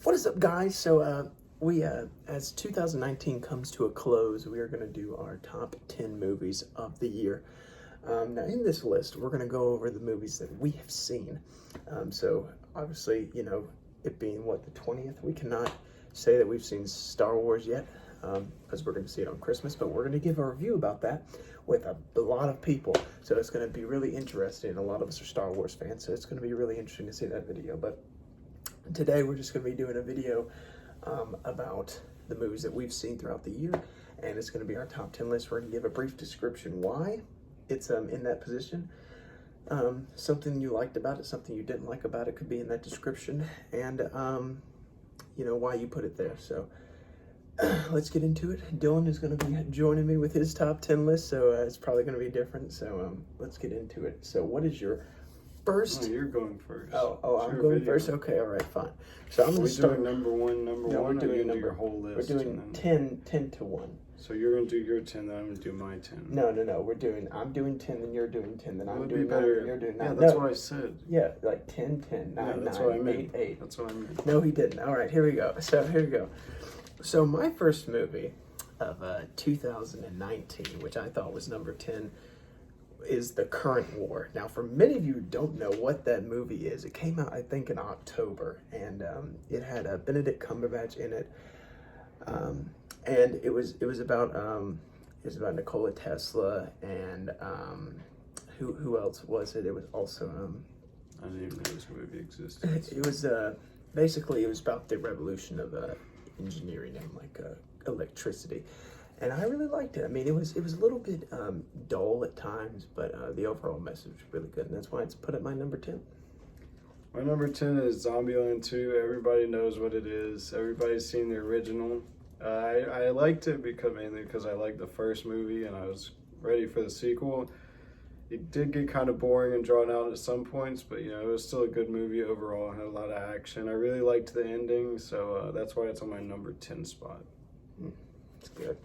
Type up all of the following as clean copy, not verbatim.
What is up, guys? As 2019 comes to a close, we are going to do our top 10 movies of the year. Now, in this list, we're going to go over the movies that we have seen. Obviously, it being the 20th, we cannot say that we've seen Star Wars yet, because we're going to see it on Christmas, but we're going to give a review about that with a lot of people. So it's going to be really interesting. A lot of us are Star Wars fans, so it's going to be really interesting to see that video. But today we're just going to be doing a video about the movies that we've seen throughout the year, and it's going to be our top 10 list. We're going to give a brief description why it's in that position, something you liked about it, something you didn't like about it could be in that description, and why you put it there. So let's get into it. Dylan is going to be joining me with his top 10 list, so it's probably going to be different. So let's get into it. So what is your first? No, you're going first. I'm going first. Okay, all right, fine. So I'm going to start. Number one. No, We're doing your whole list. We're doing 10 to 1. So you're going to do your 10, then I'm going to do my 10. No. I'm doing 10, then you're doing 10, then I'm doing 9, then you're doing 9. Yeah, that's what I said. Yeah, like 10, 10, 9, yeah, that's 9, what I meant. 8, 8. That's what I meant. No, he didn't. All right, here we go. So my first movie of 2019, which I thought was number 10, is The Current War. Now, for many of you who don't know what that movie is, it came out, I think, in October, and it had Benedict Cumberbatch in it, and it was about Nikola Tesla, and who else was it? It was also I didn't even know this movie existed. it was basically it was about the revolution of engineering and electricity. And I really liked it. I mean, it was a little bit dull at times, but the overall message was really good, and that's why it's put at my number 10. My number 10 is Zombieland 2. Everybody knows what it is. Everybody's seen the original. I liked it mainly because I liked the first movie, and I was ready for the sequel. It did get kind of boring and drawn out at some points, but it was still a good movie overall. It had a lot of action. I really liked the ending, so that's why it's on my number 10 spot. It's good.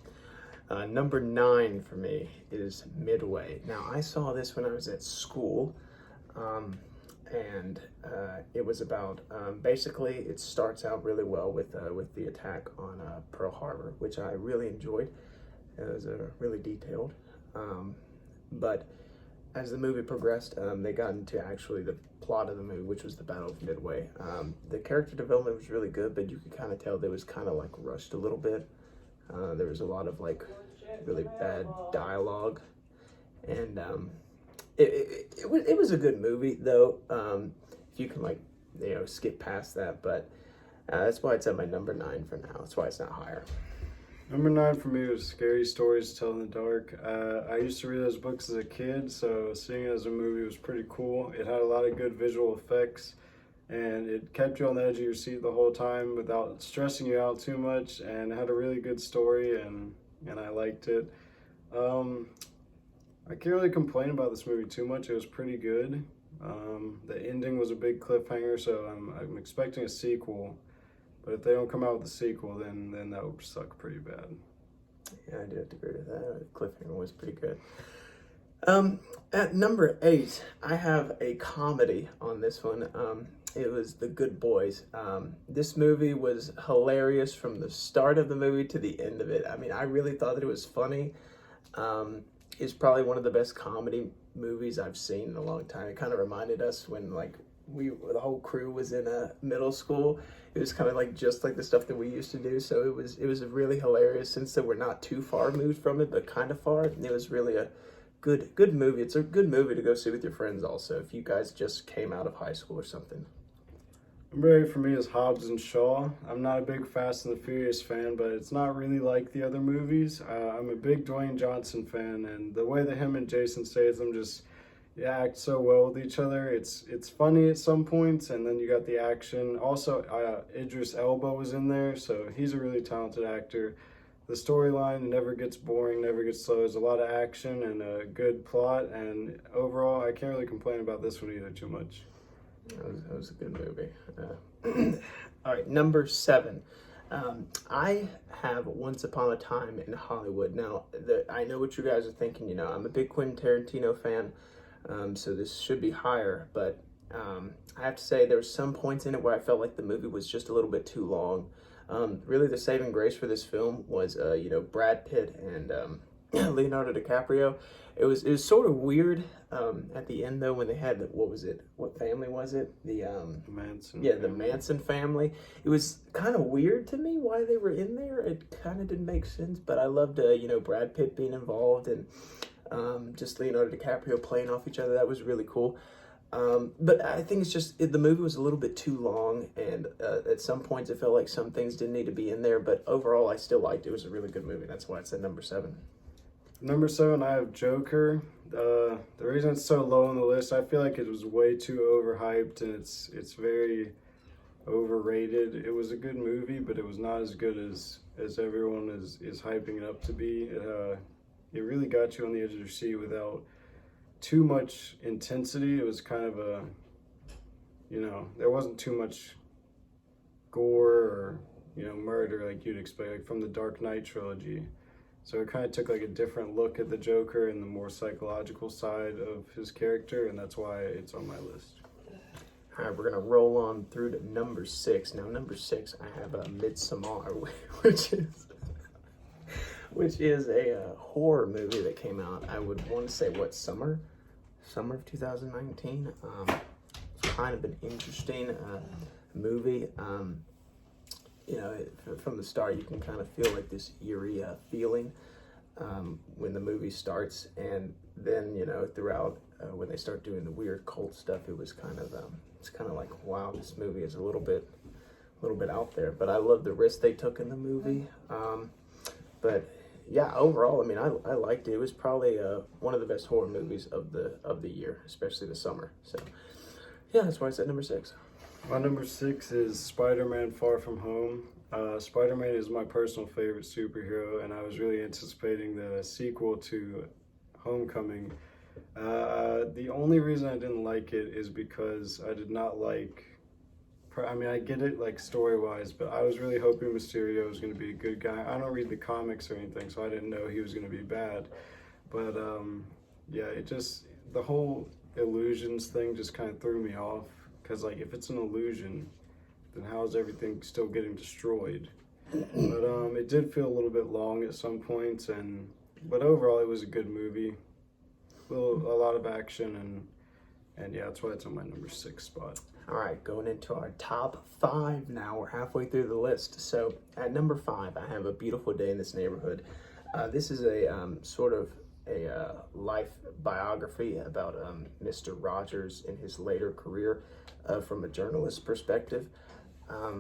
Number 9 for me is Midway. Now, I saw this when I was at school, and it was about, basically, it starts out really well with the attack on Pearl Harbor, which I really enjoyed. It was really detailed, but as the movie progressed, they got into actually the plot of the movie, which was the Battle of Midway. The character development was really good, but you could kind of tell there was kind of rushed a little bit. There was a lot of really bad dialogue, and it was a good movie though. If you can skip past that, but that's why it's at my number 9 for now. That's why it's not higher. Number 9 for me was Scary Stories to Tell in the Dark. I used to read those books as a kid, so seeing it as a movie was pretty cool. It had a lot of good visual effects, and it kept you on the edge of your seat the whole time without stressing you out too much, and it had a really good story, and I liked it. I can't really complain about this movie too much. It was pretty good. The ending was a big cliffhanger, so I'm expecting a sequel. But if they don't come out with a sequel, then that would suck pretty bad. Yeah, I do have to agree with that. The cliffhanger was pretty good. At number 8, I have a comedy on this one. It was The Good Boys. This movie was hilarious from the start of the movie to the end of it. I mean, I really thought that it was funny. It's probably one of the best comedy movies I've seen in a long time. It kind of reminded us when the whole crew was in middle school. It was kind of just like the stuff that we used to do. So it was really hilarious, since that we're not too far moved from it, but kind of far. It was really a good movie. It's a good movie to go see with your friends also, if you guys just came out of high school or something. Number 8 for me is Hobbs and Shaw. I'm not a big Fast and the Furious fan, but it's not really like the other movies. I'm a big Dwayne Johnson fan, and the way that him and Jason Statham just act so well with each other, it's funny at some points, and then you got the action. Also, Idris Elba was in there, so he's a really talented actor. The storyline never gets boring, never gets slow. There's a lot of action and a good plot, and overall, I can't really complain about this one either too much. That was a good movie. All right, number 7. I have Once Upon a Time in Hollywood. Now, I know what you guys are thinking. I'm a big Quentin Tarantino fan, so this should be higher. But I have to say there were some points in it where I felt like the movie was just a little bit too long. Really, the saving grace for this film was, Brad Pitt and Leonardo DiCaprio. It was sort of weird at the end though when they had what was it? What family was it? The Manson. yeah, the Manson family. It was kind of weird to me why they were in there. It kind of didn't make sense, but I loved Brad Pitt being involved and just Leonardo DiCaprio playing off each other. That was really cool. But I think it's just the movie was a little bit too long, and at some points it felt like some things didn't need to be in there. But overall, I still liked it. It was a really good movie. That's why it's at number 7. Number 7, I have Joker. The reason it's so low on the list, I feel like it was way too overhyped, and it's very overrated. It was a good movie, but it was not as good as everyone is hyping it up to be. It really got you on the edge of your seat without too much intensity. It was kind of there wasn't too much gore or, murder like you'd expect, like from the Dark Knight trilogy. So it kind of took like a different look at the Joker and the more psychological side of his character, and that's why it's on my list. All right, we're gonna roll on through to number 6. Now, number 6, I have Midsommar, which is a horror movie that came out. I would want to say summer of 2019. It's kind of an interesting movie. From the start, you can kind of feel like this eerie feeling when the movie starts, and then throughout when they start doing the weird cult stuff, it was kind of it's kind of like, wow, this movie is a little bit out there. But I love the risk they took in the movie. But yeah, overall, I mean, I liked it. It was probably one of the best horror movies of the year, especially the summer. So yeah, that's why it's at number 6. My number 6 is Spider-Man: Far From Home. Spider-Man is my personal favorite superhero, and I was really anticipating the sequel to Homecoming. The only reason I didn't like it is because I did not like... I get it, like, story-wise, but I was really hoping Mysterio was going to be a good guy. I don't read the comics or anything, so I didn't know he was going to be bad. But, the whole illusions thing just kind of threw me off. Because, like, if it's an illusion, then how is everything still getting destroyed? But it did feel a little bit long at some points, but overall it was a good movie. A lot of action, and yeah, that's why it's on my number 6 spot. All right, going into our top 5 now. We're halfway through the list. So at number 5, I have A Beautiful Day in This Neighborhood. This is a sort of a life biography about Mr. Rogers in his later career from a journalist perspective. I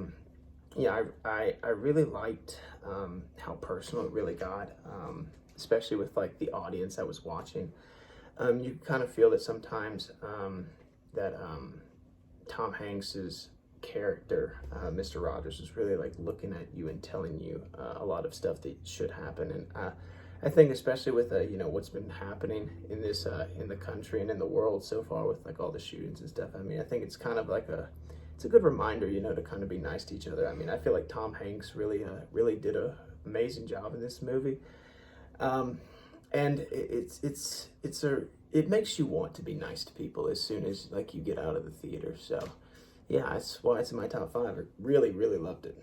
really liked how personal it really got, especially with like the audience that was watching. You kind of feel that sometimes that Tom Hanks's character, Mr. Rogers, is really like looking at you and telling you a lot of stuff that should happen. And I think especially with what's been happening in this in the country and in the world so far with like all the shootings and stuff. I mean, I think it's kind of like it's a good reminder, to kind of be nice to each other. I mean, I feel like Tom Hanks really did an amazing job in this movie, and it makes you want to be nice to people as soon as like you get out of the theater. So yeah, that's why it's in my top 5. I really loved it.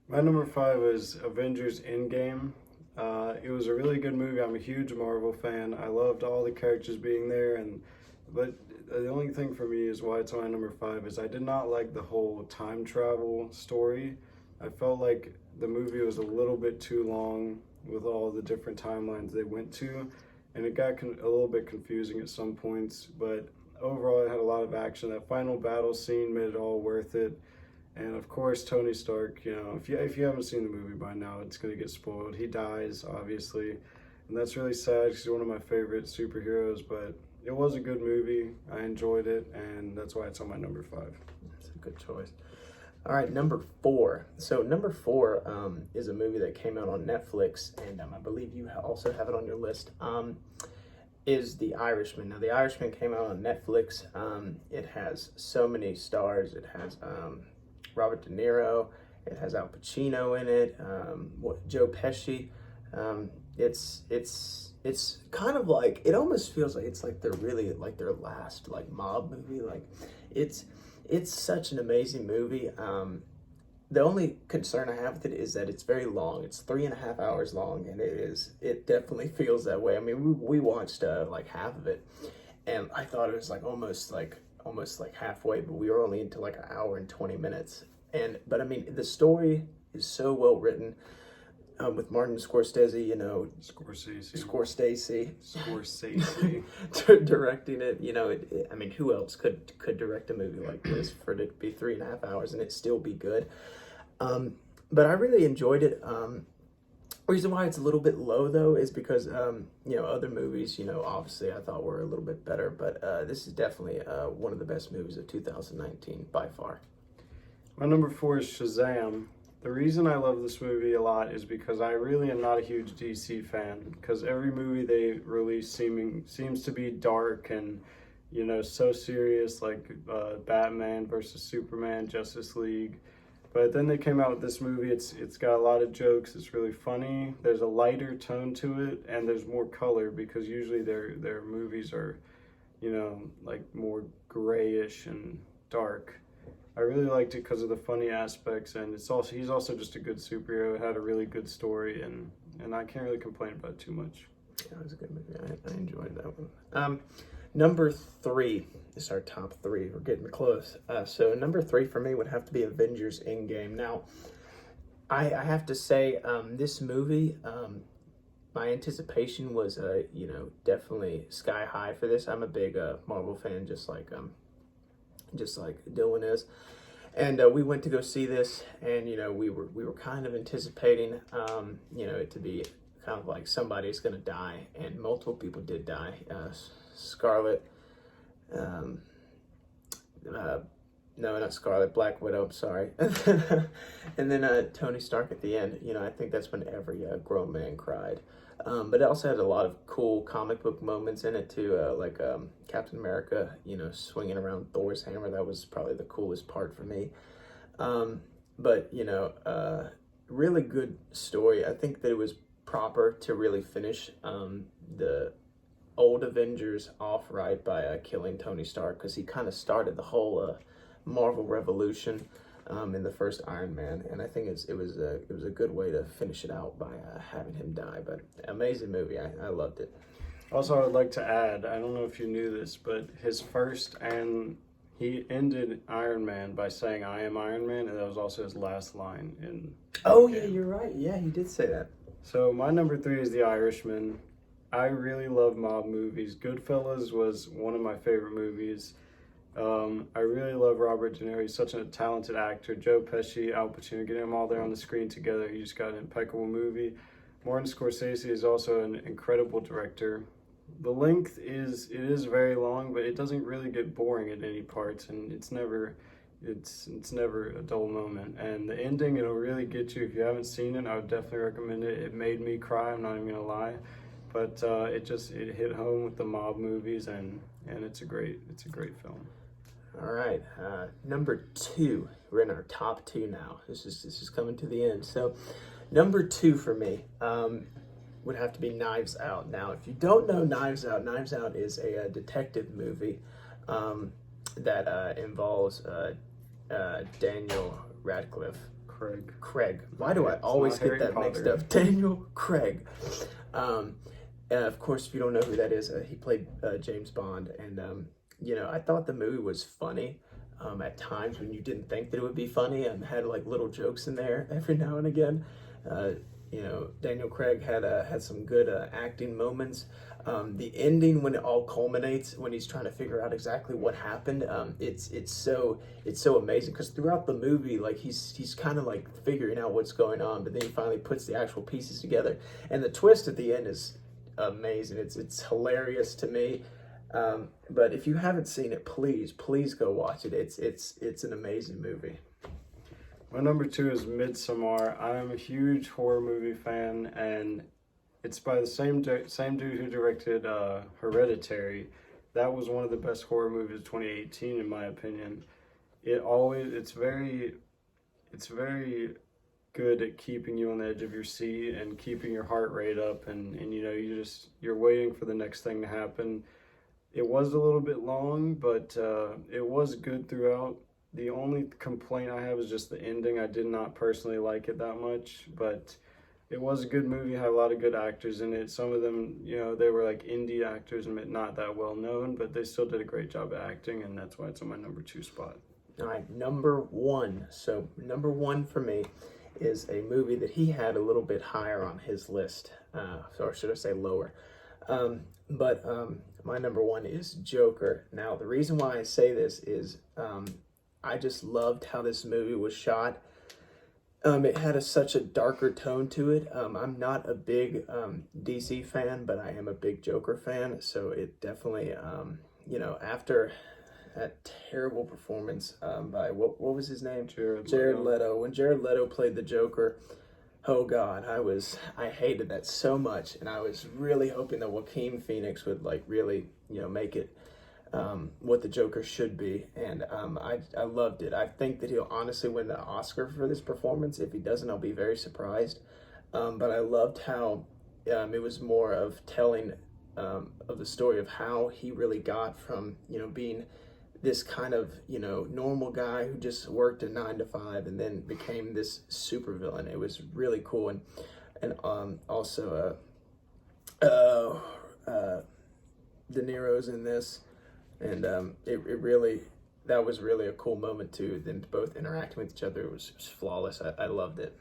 My number 5 is Avengers: Endgame. It was a really good movie. I'm a huge Marvel fan. I loved all the characters being there, but the only thing for me is why it's my number 5 is I did not like the whole time travel story. I felt like the movie was a little bit too long with all the different timelines they went to, and it got a little bit confusing at some points, but overall it had a lot of action. That final battle scene made it all worth it. And of course, Tony Stark, if you haven't seen the movie by now, it's going to get spoiled. He dies, obviously, and that's really sad because he's one of my favorite superheroes, but it was a good movie. I enjoyed it, and that's why it's on my number 5. That's a good choice. All right, number 4. So number 4 is a movie that came out on Netflix, and I believe you also have it on your list, is The Irishman. Now, The Irishman came out on Netflix. It has so many stars. It has Robert De Niro. It has Al Pacino in it. Joe Pesci. It's it's kind of like, it almost feels like it's like they're really like their last like mob movie. Like it's it's such an amazing movie. The only concern I have with it is that it's very long. It's 3.5 hours long, and it definitely feels that way. I mean, we watched like half of it, and I thought it was like almost like halfway, but we were only into like an hour and 20 minutes. And but I mean, the story is so well written, with Martin Scorsese, Scorsese. directing it. I mean, who else could direct a movie like this for it to be 3.5 hours and it still be good? But I really enjoyed it. Reason why it's a little bit low though is because other movies, obviously I thought were a little bit better, but this is definitely one of the best movies of 2019 by far. My number 4 is Shazam. The reason I love this movie a lot is because I really am not a huge DC fan, because every movie they release seems to be dark and so serious, like Batman versus Superman, Justice League. But then they came out with this movie. It's got a lot of jokes. It's really funny. There's a lighter tone to it, and there's more color, because usually their movies are, like more grayish and dark. I really liked it because of the funny aspects, and he's also just a good superhero. It had a really good story, and I can't really complain about it too much. Yeah, it was a good movie. I enjoyed that one. Number 3 is our top 3. We're getting close. So number 3 for me would have to be Avengers Endgame. Now, I have to say, this movie, my anticipation was, definitely sky high for this. I'm a big Marvel fan, just like Dylan is. And we went to go see this, and we were kind of anticipating, it to be kind of like somebody's gonna die, and multiple people did die. Scarlet, no, not Scarlet, Black Widow, sorry. And then Tony Stark at the end. I think that's when every grown man cried. But it also had a lot of cool comic book moments in it too, like Captain America, swinging around Thor's hammer. That was probably the coolest part for me. But really good story. I think that it was proper to really finish the old Avengers off right by killing Tony Stark, because he kind of started the whole Marvel revolution in the first Iron Man, and I think it was a good way to finish it out by having him die. But amazing movie, I loved it. Also, I would like to add, I don't know if you knew this, but he ended Iron Man by saying, "I am Iron Man," and that was also his last line in. Oh yeah, you're right. Yeah, he did say that. So my number 3 is The Irishman. I really love mob movies. Goodfellas was one of my favorite movies. I really love Robert De Niro. He's such a talented actor. Joe Pesci, Al Pacino, getting them all there on the screen together. You just got an impeccable movie. Martin Scorsese is also an incredible director. The length is very long, but it doesn't really get boring at any parts, and it's never a dull moment. And the ending, it'll really get you. If you haven't seen it, I would definitely recommend it. It made me cry, I'm not even gonna lie. But it hit home with the mob movies, and it's a great film. All right, number 2. We're in our top 2 now. This is coming to the end. So, number 2 for me would have to be Knives Out. Now, if you don't know Knives Out is a detective movie that involves Daniel Radcliffe. Craig. Why do I always get that mixed up? Daniel Craig. Of course, if you don't know who that is, he played James Bond, and I thought the movie was funny at times when you didn't think that it would be funny, and had like little jokes in there every now and again. Daniel Craig had some good acting moments. The ending, when it all culminates, when he's trying to figure out exactly what happened, it's so amazing, because throughout the movie, like he's kind of like figuring out what's going on, but then he finally puts the actual pieces together, and the twist at the end is amazing. It's hilarious to me. But if you haven't seen it, please go watch it. It's an amazing movie. My number 2 is Midsommar. I'm a huge horror movie fan, and it's by the same dude who directed Hereditary. That was one of the best horror movies of 2018, in my opinion. It's very good at keeping you on the edge of your seat and keeping your heart rate up, and you know, you're waiting for the next thing to happen. It was a little bit long, but it was good throughout. The only complaint I have is just the ending. I did not personally like it that much, but it was a good movie. Had a lot of good actors in it. Some of them, you know, they were like indie actors and not that well known, but they still did a great job of acting, and that's why it's on my number 2 spot. All right, number 1. So number 1 for me is a movie that he had a little bit higher on his list, or should I say lower. But my number 1 is Joker. Now, the reason why I say this is I just loved how this movie was shot. It had such a darker tone to it. I'm not a big DC fan, but I am a big Joker fan. So it definitely, you know, after that terrible performance by, what was his name? Jared Leto. When Jared Leto played the Joker, oh God, I hated that so much. And I was really hoping that Joaquin Phoenix would like really, you know, make it what the Joker should be, and I loved it. I think that he'll honestly win the Oscar for this performance. If he doesn't, I'll be very surprised. But I loved how it was more of telling of the story of how he really got from, you know, being this kind of, you know, normal guy who just worked a 9 to 5 and then became this super villain. It was really cool, and also De Niro's in this. And it really, that was really a cool moment too. Them both interacting with each other, it was flawless. I loved it.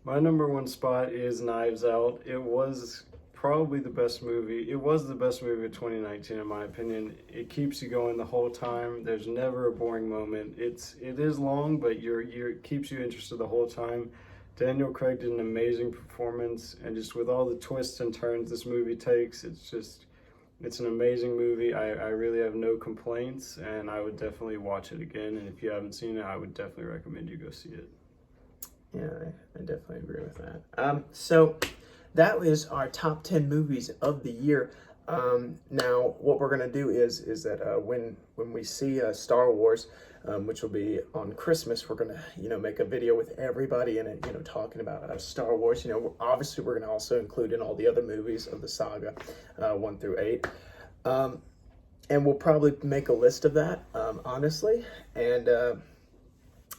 My number 1 spot is Knives Out. It was probably the best movie. It was the best movie of 2019 in my opinion. It keeps you going the whole time. There's never a boring moment. It is long, but it keeps you interested the whole time. Daniel Craig did an amazing performance, and just with all the twists and turns this movie takes, it's an amazing movie. I really have no complaints, and I would definitely watch it again. And if you haven't seen it, I would definitely recommend you go see it. Yeah, I definitely agree with that. So that was our top 10 movies of the year. Now, what we're gonna do is that when we see Star Wars, which will be on Christmas, we're gonna, you know, make a video with everybody in it, you know, talking about Star Wars. You know, obviously we're gonna also include in all the other movies of the saga, 1 through 8, and we'll probably make a list of that, honestly, and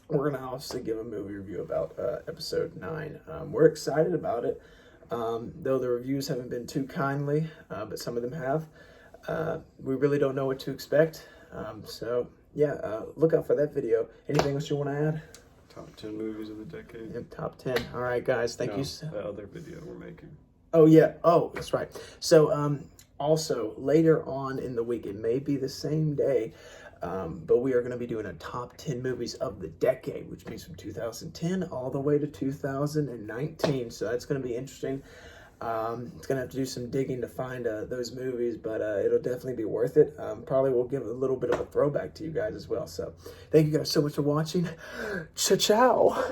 we're gonna obviously give a movie review about Episode 9. We're excited about it. Though the reviews haven't been too kindly, but some of them have. We really don't know what to expect. So yeah, look out for that video. Anything else you want to add? Top 10 movies of the decade. Yeah, top 10. All right, guys. Thank you. The other video we're making. Oh, yeah. Oh, that's right. So also, later on in the week, it may be the same day, but we are going to be doing a top 10 movies of the decade, which means from 2010 all the way to 2019. So that's going to be interesting. It's going to have to do some digging to find those movies, but it'll definitely be worth it. Probably will give a little bit of a throwback to you guys as well. So thank you guys so much for watching. Ciao.